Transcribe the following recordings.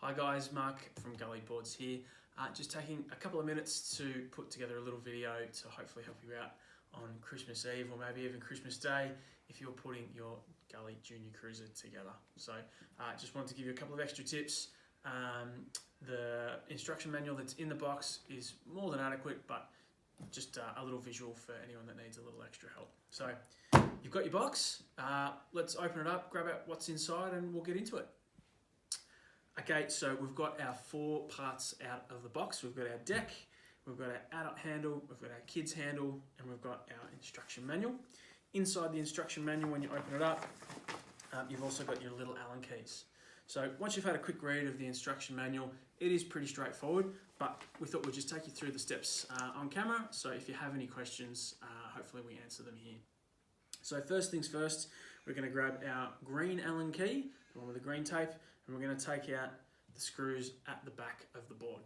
Hi guys, Mark from Gully Boards here. Just taking a couple of minutes to put together a little video to hopefully help you out on Christmas Eve or maybe even Christmas Day if you're putting your Gully Junior Cruiser together. So just wanted to give you a couple of extra tips. The instruction manual that's in the box is more than adequate, but just a little visual for anyone that needs a little extra help. So you've got your box, let's open it up, grab out what's inside and we'll get into it. Okay, so we've got our 4 parts out of the box. We've got our deck, we've got our adult handle, we've got our kids handle, and we've got our instruction manual. Inside the instruction manual, when you open it up, you've also got your little Allen keys. So once you've had a quick read of the instruction manual, it is pretty straightforward, but we thought we'd just take you through the steps on camera. So if you have any questions, hopefully we answer them here. So first things first, we're going to grab our green Allen key, the one with the green tape, and we're going to take out the screws at the back of the board.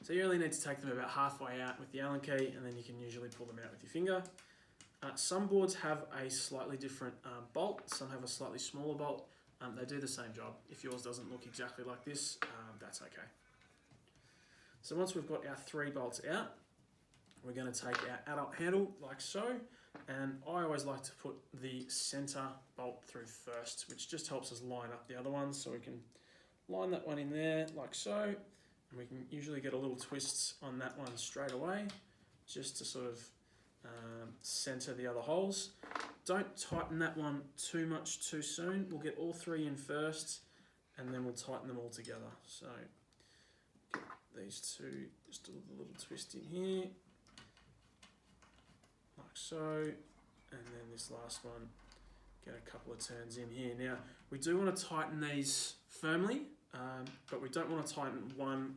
So you only need to take them about halfway out with the Allen key, and then you can usually pull them out with your finger. Some boards have a slightly different bolt, some have a slightly smaller bolt. They do the same job. If yours doesn't look exactly like this, that's okay. So once we've got our 3 bolts out, we're going to take our adult handle like so, and I always like to put the center bolt through first, which just helps us line up the other ones. So we can line that one in there like so, and we can usually get a little twist on that one straight away, just to sort of center the other holes. Don't tighten that one too much too soon. We'll get all 3 in first, and then we'll tighten them all together. So get these 2, just a little twist in here, like so, and then this last one, get a couple of turns in here. Now, we do want to tighten these firmly, but we don't want to tighten one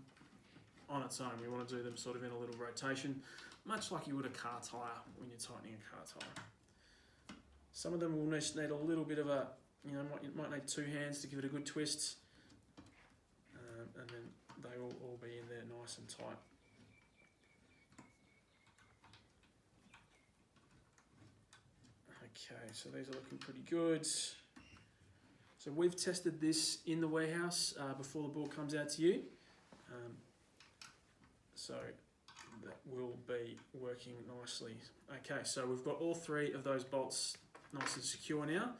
on its own. We want to do them sort of in a little rotation, much like you would a car tyre when you're tightening a car tyre. Some of them will just need a little bit of a, you might need 2 hands to give it a good twist, and then they will all be in there nice and tight. Okay, so these are looking pretty good. So we've tested this in the warehouse before the board comes out to you. So that will be working nicely. Okay, so we've got all 3 of those bolts nice and secure now.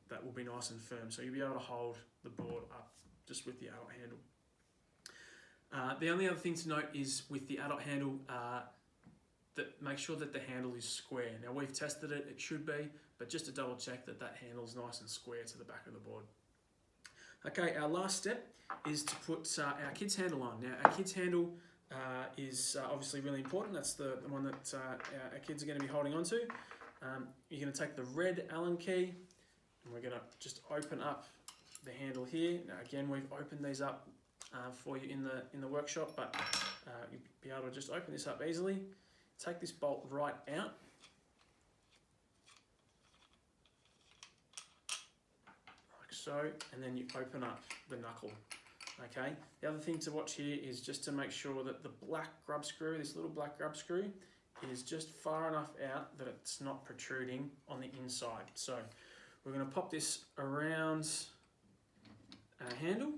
That will be nice and firm. So you'll be able to hold the board up just with the adult handle. The only other thing to note is with the adult handle, that make sure that the handle is square. Now we've tested it, it should be, but just to double check that that handle is nice and square to the back of the board. Okay, our last step is to put our kids handle on. Now our kids handle is obviously really important. That's the one that our kids are going to be holding on to. You're going to take the red Allen key, and we're going to just open up the handle here. Now again, we've opened these up for you in the workshop, but you'll be able to just open this up easily. Take this bolt right out. Like so, and then you open up the knuckle. Okay, the other thing to watch here is just to make sure that the black grub screw, this little black grub screw, is just far enough out that it's not protruding on the inside. So we're going to pop this around our handle,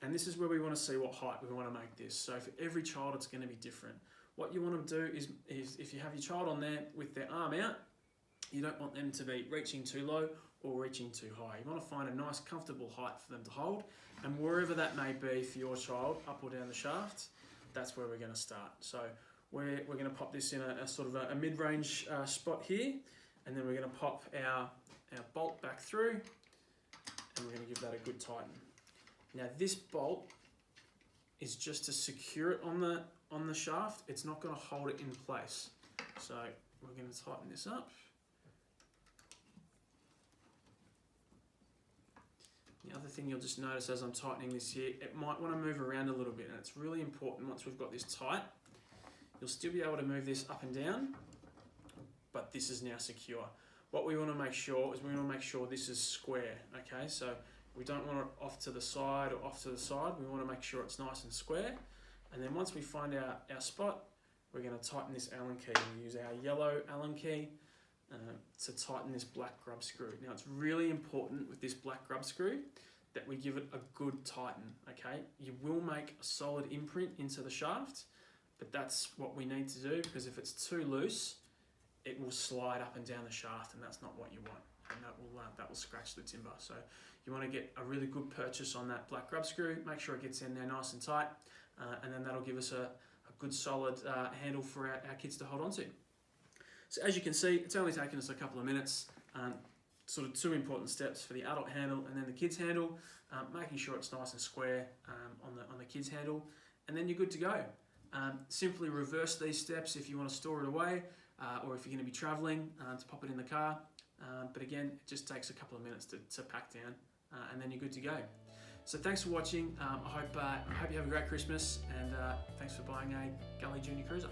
and this is where we want to see what height we want to make this. So for every child it's going to be different. What you want to do is if you have your child on there with their arm out, you don't want them to be reaching too low or reaching too high. You want to find a nice comfortable height for them to hold, and wherever that may be for your child, up or down the shaft, that's where we're going to start. So we're going to pop this in a sort of a mid-range spot here, and then we're going to pop our bolt back through, and we're going to give that a good tighten. Now this bolt is just to secure it on the shaft. It's not going to hold it in place. So we're going to tighten this up. The other thing you'll just notice as I'm tightening this here, it might want to move around a little bit, and it's really important once we've got this tight. You'll still be able to move this up and down, but this is now secure. What we want to make sure is this is square, okay? So we don't want it off to the side or off to the side. We want to make sure it's nice and square. And then once we find our spot, we're going to tighten this Allen key. We use our yellow Allen key, to tighten this black grub screw. Now it's really important with this black grub screw that we give it a good tighten, okay? You will make a solid imprint into the shaft, but that's what we need to do, because if it's too loose, it will slide up and down the shaft, and that's not what you want, and that will scratch the timber. So you want to get a really good purchase on that black grub screw, make sure it gets in there nice and tight, and then that'll give us a good solid handle for our kids to hold on to. So as you can see, it's only taken us a couple of minutes. Sort of 2 important steps for the adult handle and then the kids handle, making sure it's nice and square on the kids handle, and then you're good to go. Simply reverse these steps if you want to store it away, or if you're going to be traveling to pop it in the car. But again, it just takes a couple of minutes to pack down, and then you're good to go. So thanks for watching. I hope you have a great Christmas, and thanks for buying a Gully Junior Cruiser.